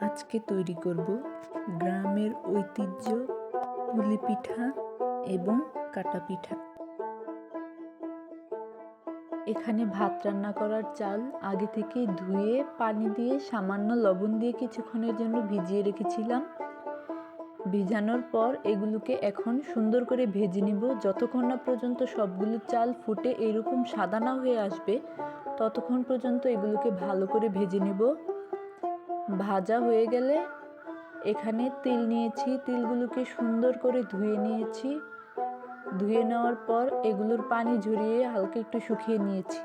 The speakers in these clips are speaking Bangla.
আজকে তৈরি করব গ্রামের ঐতিহ্য পুলি পিঠা এবং কাটা পিঠা। এখানে ভাত রান্না করার চাল আগে থেকে ধুয়ে পানি দিয়ে সামান্য লবণ দিয়ে কিছুক্ষণের জন্য ভিজিয়ে রেখেছিলাম। ভিজানোর পর এগুলোকে এখন সুন্দর করে ভেজে নিব। যতক্ষণ না পর্যন্ত সবগুলো চাল ফুটে এরকম সাদা না হয়ে আসবে ততক্ষণ পর্যন্ত এগুলোকে ভালো করে ভেজে নেব। ভাজা হয়ে গেলে এখানে তিল নিয়েছি, তিলগুলোকে সুন্দর করে ধুয়ে নিয়েছি। ধুয়ে নেওয়ার পর এগুলোর পানি ঝরিয়ে হালকা একটু শুকিয়ে নিয়েছি।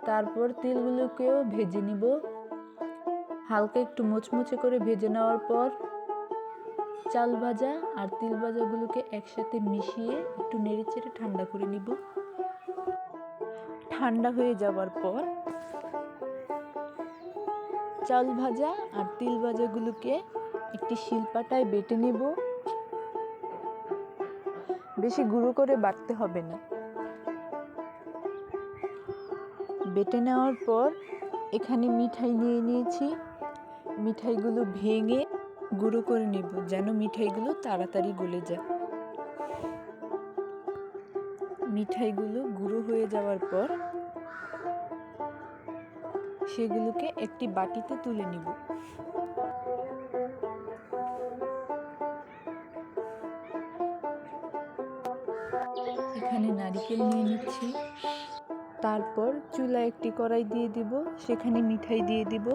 তারপর তিলগুলোকেও ভেজে নিব। হালকা একটু মুচমুচে করে ভেজে নেওয়ার পর চাল ভাজা আর তিল ভাজাগুলোকে একসাথে মিশিয়ে একটু নেড়েচেড়ে ঠান্ডা করে নিব। ঠান্ডা হয়ে যাওয়ার পর চাল ভাজা আর তিল ভাজাগুলোকে একটি শিলপাটায় বেটে নেব। বেশি গুঁড়ো করে বাটতে হবে না। বেটে নেওয়ার পর এখানে মিঠাই নিয়ে নিয়েছি। মিঠাইগুলো ভেঙে গুঁড়ো করে নেব যেন মিঠাইগুলো তাড়াতাড়ি গলে যায়। মিঠাইগুলো গুঁড়ো হয়ে যাওয়ার পর সেগুলোকে একটি বাটিতে তুলে নিব। এখানে নারকেল নিয়ে নিচ্ছি। তারপর চুলায় একটি কড়াই দিয়ে দিব, সেখানে মিঠাই দিয়ে দিব।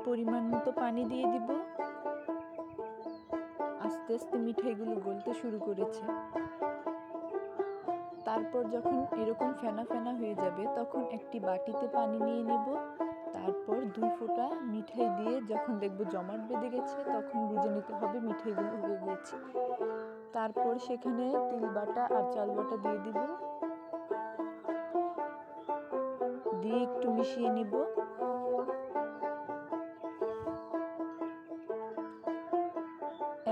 পরিমাণ মতো পানি দিয়ে দিব। আস্তে আস্তে মিঠাইগুলো গলতে শুরু করেছে। তারপর যখন এরকম ফেনা ফেনা হয়ে যাবে তখন একটি বাটিতে পানি নিয়ে নেব। তারপর 2 ফোঁটা মিঠাই দিয়ে যখন দেখব জমাট বেঁধে গেছে তখন বুঝে নিতে হবে মিঠাইগুলো হয়ে গেছে। তারপর সেখানে তিল বাটা আর চাল বাটা দিয়ে দিব, দিয়ে একটু মিশিয়ে নিব।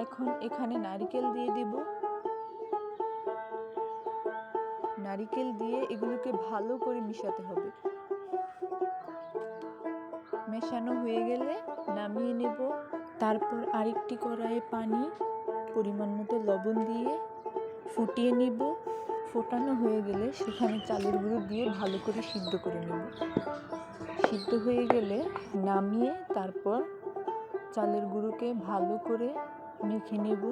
এখন এখানে নারকেল দিয়ে দিব। নারকেল দিয়ে এগুলোকে ভালো করে মিশাতে হবে। মেশানো হয়ে গেলে নামিয়ে নেব। তারপর আরেকটি কড়াইয়ে পানি পরিমাণ মতো লবণ দিয়ে ফুটিয়ে নিব। ফোটানো হয়ে গেলে সেখানে চালের গুঁড়ো দিয়ে ভালো করে সিদ্ধ করে নেব। সিদ্ধ হয়ে গেলে নামিয়ে তারপর চালের গুঁড়োকে ভালো করে মেখে নেব।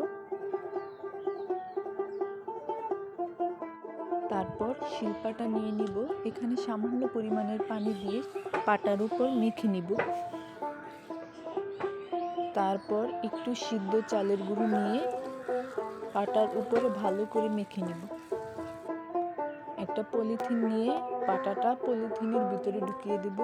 তারপর শিলপাটা নিয়ে নিব। এখানে সামান্য পরিমাণের পানি দিয়ে পাটার উপর মেখে নিব। তারপর একটু সিদ্ধ চালের গুঁড়ো নিয়ে পাটার উপরে ভালো করে মেখে নিব। একটা পলিথিন নিয়ে পাটাটা পলিথিনের ভিতরে ঢুকিয়ে দেব।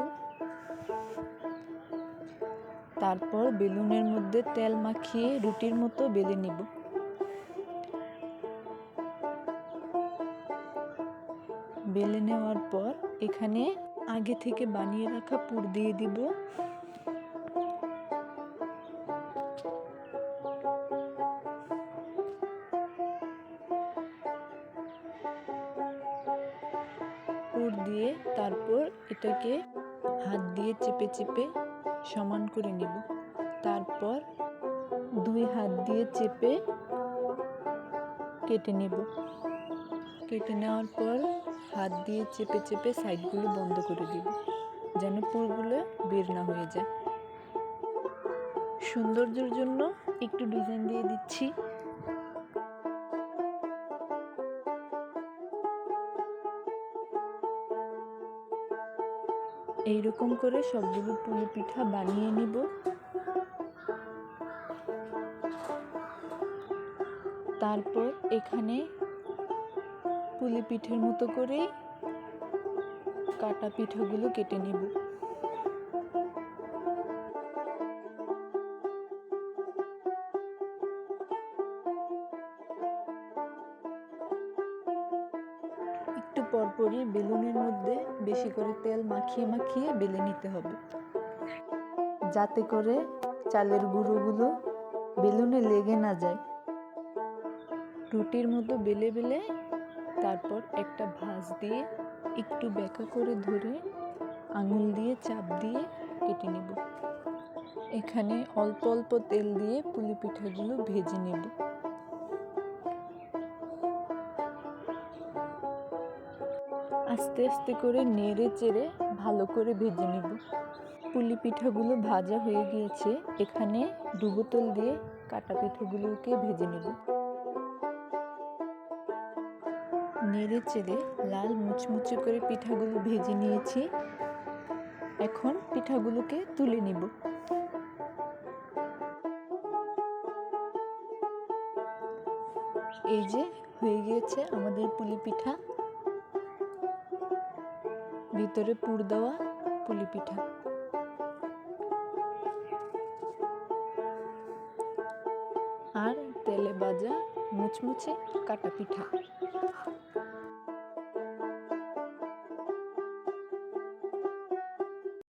তারপর বেলুনের মধ্যে তেল মাখিয়ে রুটির মতো বেলে নিব। বেলে নেওয়ার পর এখানে আগে থেকে বানিয়ে রাখা পুর দিয়ে দিব। পুর দিয়ে তারপর এটাকে হাত দিয়ে চেপে চেপে সমান করে নিব। তারপর 2 হাত দিয়ে চেপে কেটে নেব। কেটে নেওয়ার পর হাত দিয়ে চেপে চেপে সাইডগুলো বন্ধ করে দিব যেন পুরগুলো বের না হয়ে যায়। সৌন্দর্যের জন্য একটু ডিজাইন দিয়ে দিচ্ছি। এইরকম করে সবগুলো পুলি পিঠা বানিয়ে নিব। তারপর এখানে পুলি পিঠের মতো করে কাটা পিঠাগুলো কেটে নেব। একটু পরপরই বেলুনের মধ্যে বেশি করে তেল মাখিয়ে মাখিয়ে বেলে নিতে হবে যাতে করে চালের গুঁড়োগুলো বেলুনে লেগে না যায়। রুটির মতো বেলে বেলে তারপর একটা ভাঁজ দিয়ে একটু বেঁকা করে ধরে আঙুল দিয়ে চাপ দিয়ে কেটে নেব। এখানে অল্প অল্প তেল দিয়ে পুলি পিঠাগুলো ভেজে নেব। আস্তে আস্তে করে নেড়ে চেড়ে ভালো করে ভেজে নেব। পুলি পিঠাগুলো ভাজা হয়ে গিয়েছে, এখানে ডুবো তেল দিয়ে কাটা পিঠাগুলোকে ভেজে নেব। নেড়ে চেড়ে লাল মুচমুচে করে পিঠাগুলো ভেজে নিয়েছি। এখন পিঠাগুলোকে তুলে নেব। এই যে হয়ে গিয়েছে আমাদের পুলি পিঠা, ভিতরে পুর দেওয়া পুলি পিঠা। আর তেলে ভাজা মুচমুচে কাটা পিঠা।